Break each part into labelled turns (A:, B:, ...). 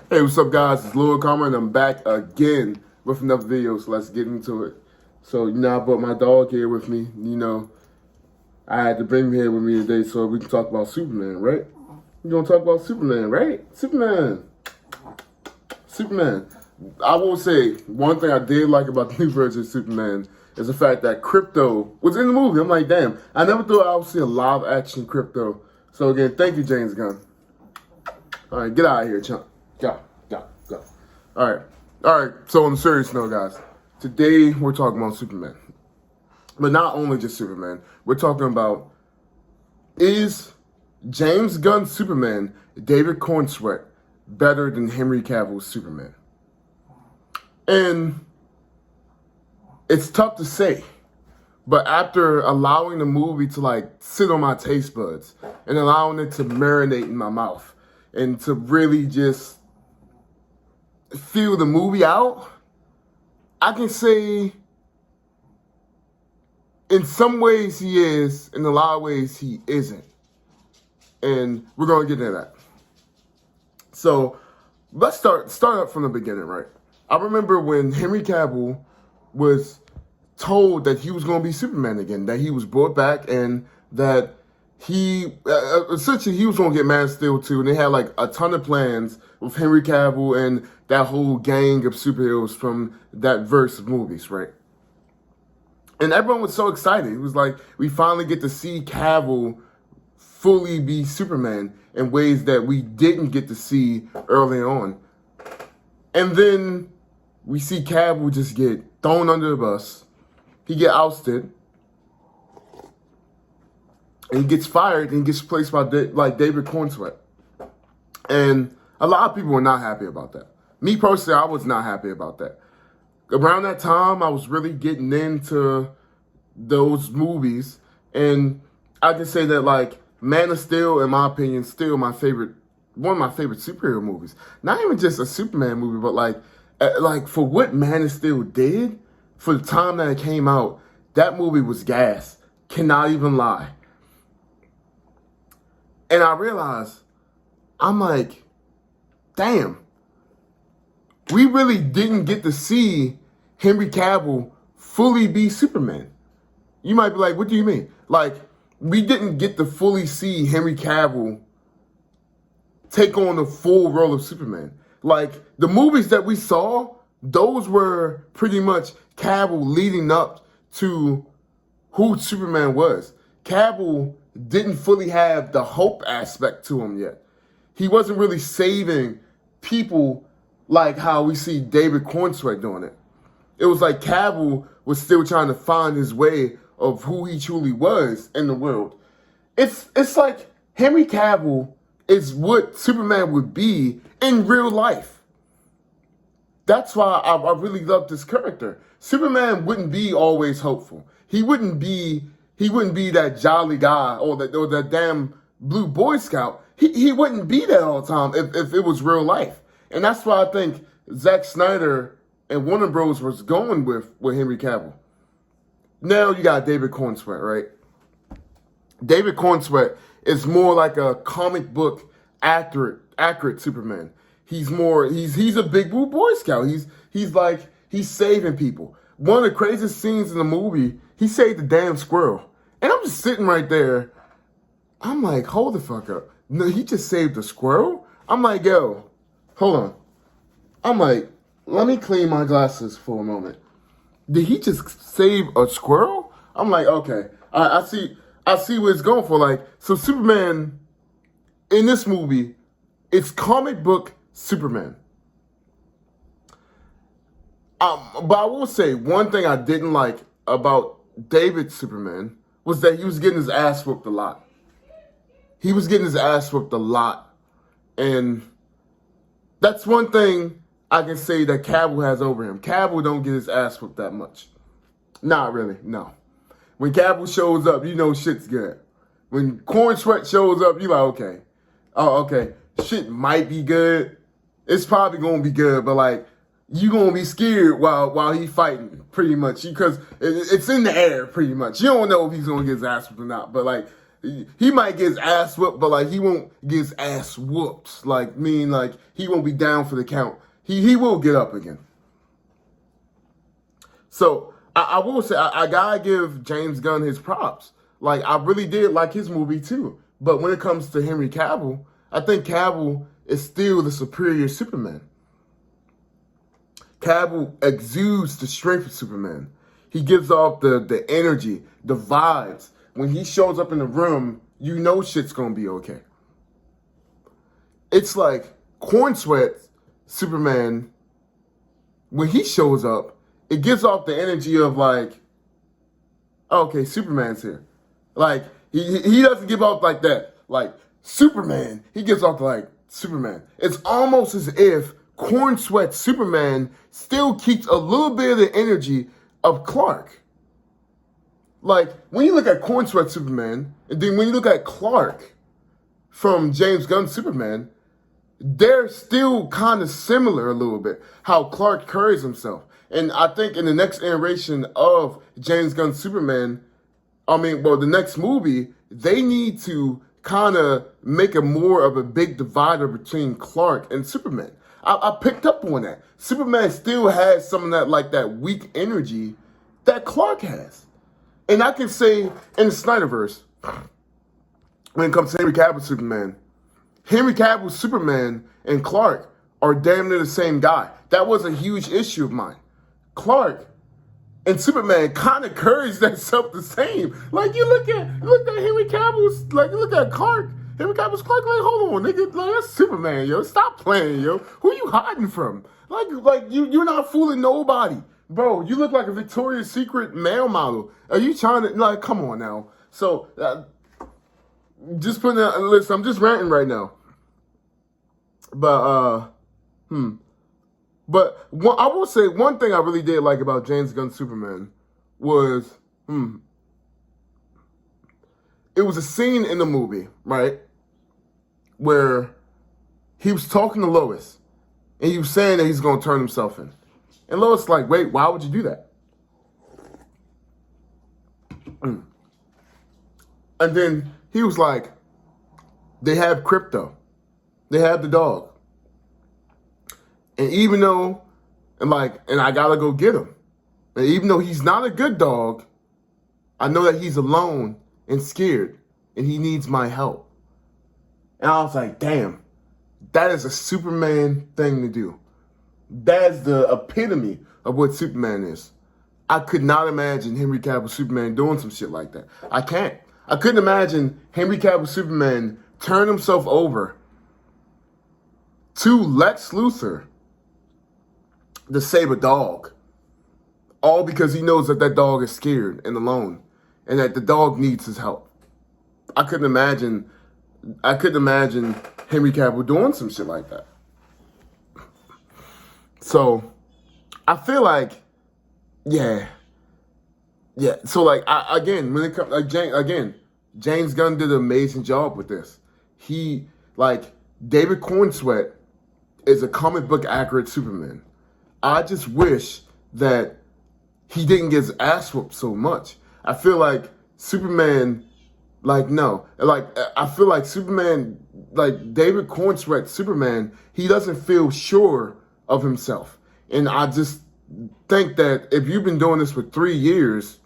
A: Hey, what's up, guys? It's Lil Karma, and I'm back again with another video, so let's get into it. So, I brought my dog here with me. I had to bring him here with me today so we can talk about Superman, right? We're going to talk about Superman, right? Superman. I will say, one thing I did like about the new version of Superman is the fact that Crypto was in the movie. I'm like, damn, I never thought I would see a live-action Crypto. So, again, thank you, James Gunn. All right, get out of here, chump. Go. All right. So on a serious note, guys, today we're talking about Superman. But not only just Superman. We're talking about, is James Gunn's Superman, David Cornsweet, better than Henry Cavill's Superman? And it's tough to say. But after allowing the movie to sit on my taste buds and allowing it to marinate in my mouth and to really just feel the movie out, I can say in some ways he is, in a lot of ways he isn't. And we're going to get into that. So let's start up from the beginning, right? I remember when Henry Cavill was told that he was going to be Superman again, that he was brought back, and that he essentially he was going to get Man of Steel too, and they had a ton of plans with Henry Cavill and that whole gang of superheroes from that verse of movies, right? And everyone was so excited. It was like, we finally get to see Cavill fully be Superman in ways that we didn't get to see early on. And then we see Cavill just get thrown under the bus. He get ousted. And he gets fired and gets replaced by David Cornsweet. And a lot of people were not happy about that. Me personally, I was not happy about that. Around that time, I was really getting into those movies. And I can say that Man of Steel, in my opinion, still one of my favorite superhero movies. Not even just a Superman movie, but for what Man of Steel did, for the time that it came out, that movie was gas. Cannot even lie. And I realized, I'm like, damn, we really didn't get to see Henry Cavill fully be Superman. You might be like, what do you mean? We didn't get to fully see Henry Cavill take on the full role of Superman. The movies that we saw, those were pretty much Cavill leading up to who Superman was. Cavill didn't fully have the hope aspect to him yet. He wasn't really saving people like how we see David Cornsweet doing it. It was like Cavill was still trying to find his way of who he truly was in the world. It's like Henry Cavill is what Superman would be in real life. That's why I really love this character. Superman wouldn't be always hopeful. He wouldn't be that jolly guy or that damn blue Boy Scout. He wouldn't be that all the time if it was real life. And that's why I think Zack Snyder and Warner Bros. Was going with Henry Cavill. Now you got David Cornsweet, right? David Cornsweet is more like a comic book accurate Superman. He's a big blue Boy Scout. He's saving people. One of the craziest scenes in the movie, he saved the damn squirrel. And I'm just sitting right there. I'm like, hold the fuck up. No, he just saved the squirrel? I'm like, yo, hold on. I'm like, let me clean my glasses for a moment. Did he just save a squirrel? I'm like, okay. I see what it's going for. So Superman, in this movie, it's comic book Superman. But I will say, one thing I didn't like about David's Superman was that he was getting his ass whooped a lot. And that's one thing I can say that Cavill has over him. Cavill don't get his ass whooped that much. Not really, no. When Cavill shows up, you know shit's good. When Cornsweet shows up, you like, okay. Oh, okay. Shit might be good. It's probably going to be good, but you going to be scared while he fighting, pretty much. Because it's in the air, pretty much. You don't know if he's going to get his ass whooped or not. But, he might get his ass whooped, but like he won't get his ass whooped. Like mean like he won't be down for the count. He will get up again. So I will say I gotta give James Gunn his props. Like I really did like his movie too. But when it comes to Henry Cavill, I think Cavill is still the superior Superman. Cavill exudes the strength of Superman. He gives off the energy, the vibes. When he shows up in the room, you know shit's gonna be okay. It's like Corn Sweat Superman, when he shows up, it gives off the energy of like, okay, Superman's here. Like, he doesn't give off like that. Like, Superman, he gives off like Superman. It's almost as if Corn Sweat Superman still keeps a little bit of the energy of Clark. Like, when you look at Corn Sweat Superman, and then when you look at Clark from James Gunn's Superman, they're still kind of similar a little bit, how Clark carries himself. And I think in the next iteration of James Gunn's Superman, the next movie, they need to kind of make a more of a big divider between Clark and Superman. I picked up on that. Superman still has some of that, like that weak energy that Clark has. And I can say in the Snyderverse, when it comes to Henry Cavill's Superman and Clark are damn near the same guy. That was a huge issue of mine. Clark and Superman kind of carries that stuff the same. Like you look at Henry Cavill's, like you look at Clark. Henry Cavill's Clark, like hold on, nigga, like that's Superman, yo. Stop playing, yo. Who you hiding from? Like you're not fooling nobody, bro. You look like a Victoria's Secret male model. Are you trying to like? Come on now. So just putting out. Listen, I'm just ranting right now. But But I will say one thing I really did like about James Gunn's Superman was, it was a scene in the movie, right, where he was talking to Lois, and he was saying that he's going to turn himself in. And Lois was like, wait, why would you do that? And then he was like, they have crypto. They have the dog. And even though, and I gotta go get him. And even though he's not a good dog, I know that he's alone and scared, and he needs my help. And I was like, damn, that is a Superman thing to do. That's the epitome of what Superman is. I could not imagine Henry Cavill Superman doing some shit like that. I can't. I couldn't imagine Henry Cavill Superman turn himself over to Lex Luthor to save a dog. All because he knows that dog is scared and alone and that the dog needs his help. I couldn't imagine Henry Cavill doing some shit like that. So I feel like, yeah. So when it comes, James Gunn did an amazing job with this. He, David Cornsweet is a comic book accurate Superman. I just wish that he didn't get his ass whooped so much. I feel like Superman, I feel like Superman, David Cornsweet Superman, he doesn't feel sure of himself. And I just think that if you've been doing this for 3 years,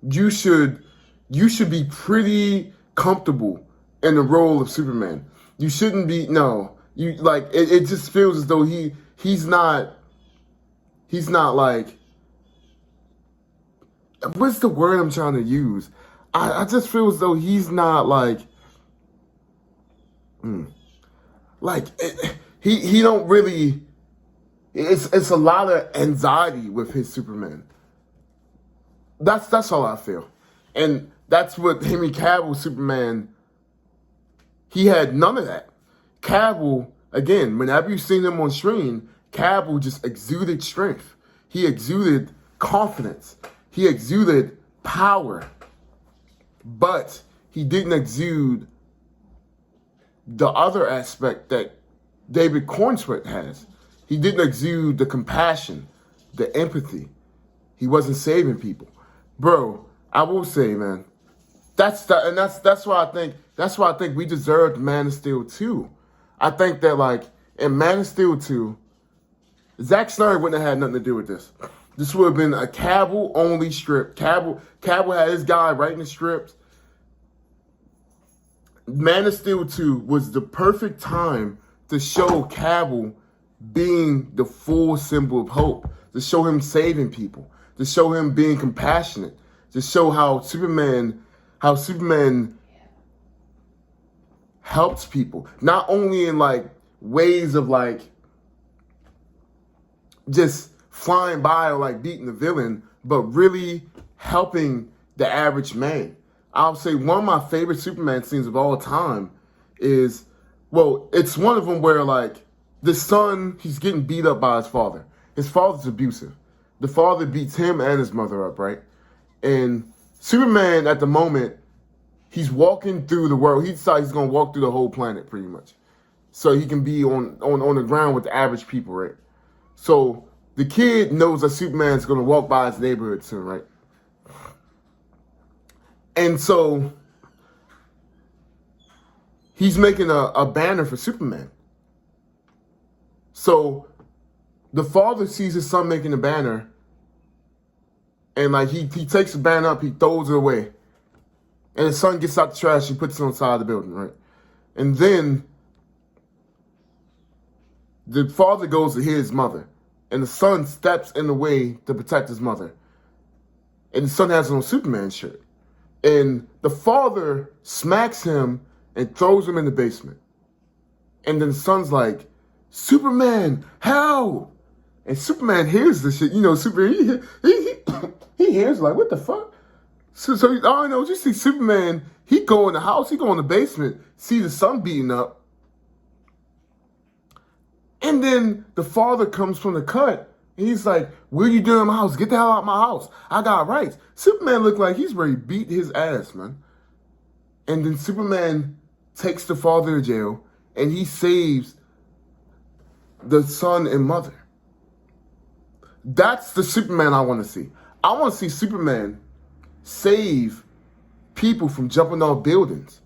A: you should be pretty comfortable in the role of Superman. You shouldn't be, it just feels as though he's not what's the word I'm trying to use? I just feel as though he's not he don't really, it's a lot of anxiety with his Superman. That's all I feel. And that's what Henry Cavill Superman, he had none of that. Cavill, again, whenever you've seen him on screen, Cavill just exuded strength. He exuded confidence. He exuded power. But he didn't exude the other aspect that David Cornsweet has. He didn't exude the compassion, the empathy. He wasn't saving people. Bro, I will say, man, That's why I think we deserved Man of Steel 2. I think that like in Man of Steel 2, Zack Snyder wouldn't have had nothing to do with this. This would have been a Cavill only strip. Cavill had his guy writing the scripts. Man of Steel 2 was the perfect time to show Cavill being the full symbol of hope, to show him saving people, to show him being compassionate, to show how Superman helps people, not only in like ways of like just flying by or like beating the villain, but really helping the average man. I'll say one of my favorite Superman scenes of all time is, well, it's one of them where like the son, he's getting beat up by his father. His father's abusive. The father beats him and his mother up, right? And Superman at the moment, he's walking through the world. He decides he's gonna walk through the whole planet pretty much, so he can be on the ground with the average people, right? So the kid knows that Superman's gonna walk by his neighborhood soon, right? And so he's making a banner for Superman. So the father sees his son making a banner, and like he takes the banner up, he throws it away. And his son gets out the trash, he puts it on the side of the building, right? And then the father goes to hit his mother, and the son steps in the way to protect his mother. And the son has on a Superman shirt. And the father smacks him and throws him in the basement. And then the son's like, Superman, help! And Superman hears this shit. You know, he hears like, what the fuck? So all I know is you see Superman, he go in the house, he go in the basement, see the son beating up. And then the father comes from the cut, and he's like, what are you doing in my house? Get the hell out of my house. I got rights. Superman looked like he's ready to beat his ass, man. And then Superman takes the father to jail, and he saves the son and mother. That's the Superman I want to see. I want to see Superman save people from jumping off buildings.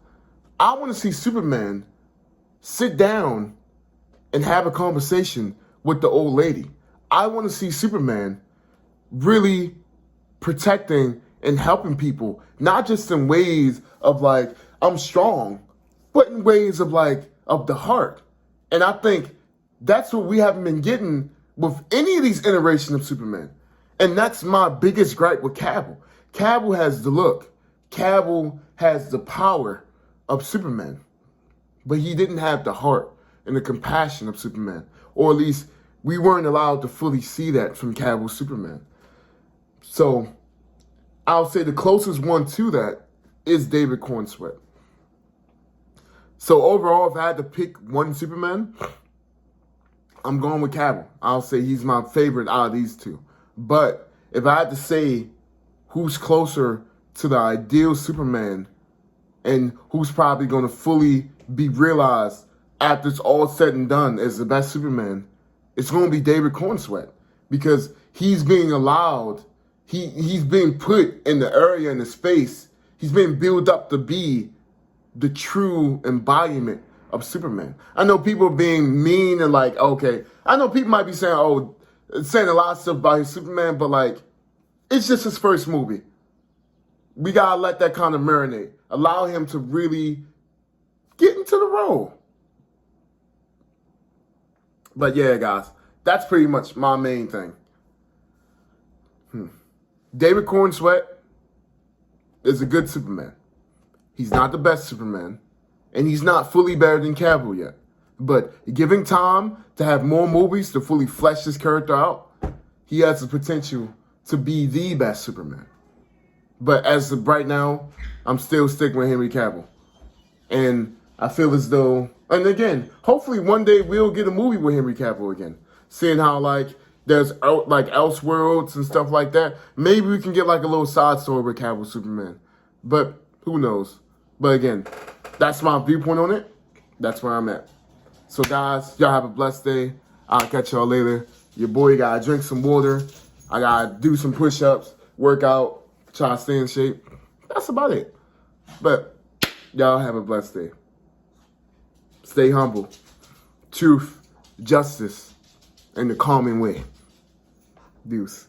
A: I want to see Superman sit down and have a conversation with the old lady. I want to see Superman really protecting and helping people, not just in ways of like, I'm strong, but in ways of like, of the heart. And I think that's what we haven't been getting with any of these iterations of Superman. And that's my biggest gripe with Cavill. Cavill has the look. Cavill has the power of Superman. But he didn't have the heart and the compassion of Superman. Or at least we weren't allowed to fully see that from Cavill's Superman. So I'll say the closest one to that is David Cornsweet. So overall, if I had to pick one Superman, I'm going with Cavill. I'll say he's my favorite out of these two. But if I had to say who's closer to the ideal Superman and who's probably going to fully be realized after it's all said and done as the best Superman, it's going to be David Cornsweet, because he's being allowed, he's being put in the area, in the space, he's being built up to be the true embodiment of Superman. I know people being mean and like, okay, I know people might be saying, saying a lot of stuff about his Superman, but like, it's just his first movie. We gotta let that kind of marinate. Allow him to really get into the role. But yeah, guys, that's pretty much my main thing. David Cornsweet is a good Superman. He's not the best Superman, and he's not fully better than Cavill yet. But giving time to have more movies to fully flesh his character out, he has the potential to be the best Superman. But as of right now, I'm still sticking with Henry Cavill. And I feel as though, and again, hopefully one day we'll get a movie with Henry Cavill again. Seeing how like there's like Elseworlds and stuff like that. Maybe we can get like a little side story with Cavill Superman. But who knows? But again, that's my viewpoint on it. That's where I'm at. So guys, y'all have a blessed day. I'll catch y'all later. Your boy gotta drink some water. I gotta do some push-ups, work out, try to stay in shape. That's about it. But y'all have a blessed day. Stay humble. Truth, justice, and the calming way. Deuce.